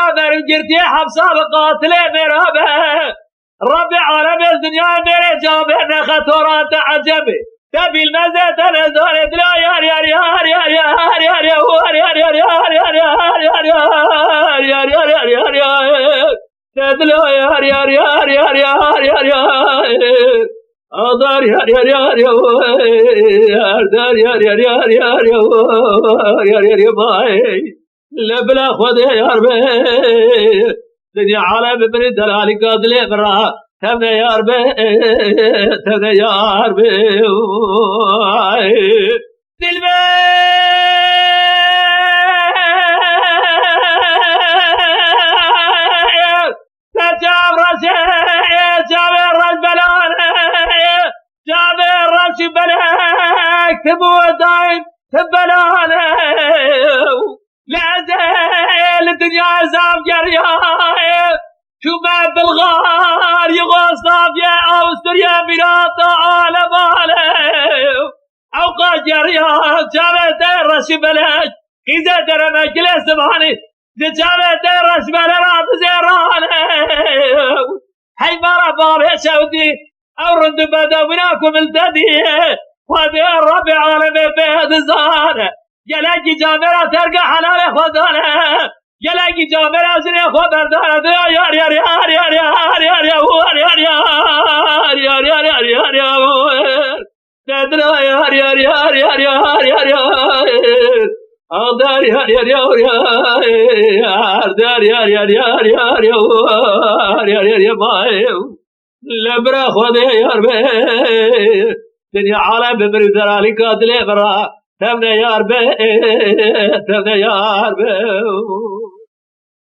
جابر قرتي حفصة بقاتله مرابه رب عالم الدنيا میره جابر نخطورات عجبه تبي المزة تنزل لا يا يا يا يا يا يا يا يا يا دنيا عالم بن دلالي قادلي برا تبني يا ربي تبني يا ربي دلبي تجاب رشي جاب الرج بلان جاب الرج بلاك تبو دايم تبلان لعزل الدنيا زام جريان شو ما بالغار يغصب يا أوستريا بلاطة عالم عالم أوقات جريان جابت الرش بلاش إذا ترى مجلس سبحاني جابت الرش بلاش زيران هاي مرة بابي شودي أو رند بدوناكم التدي وهذه الربع عالم بيد الزهر يلاقي جابرة ترقى حلال خدانة يلاقي جابرة زني خبردانة يا يا يا يا يا يا يا يا يا يا يا تدرى يا يا يا يا يا يا يا أقدر يا يا يا يا أقدر يا يا يا يا يا يا يا ماي لبرا خدي يا ربي دنيا عالم بمرد رالي قادلي برا تبني يا ربي تبني يا ربي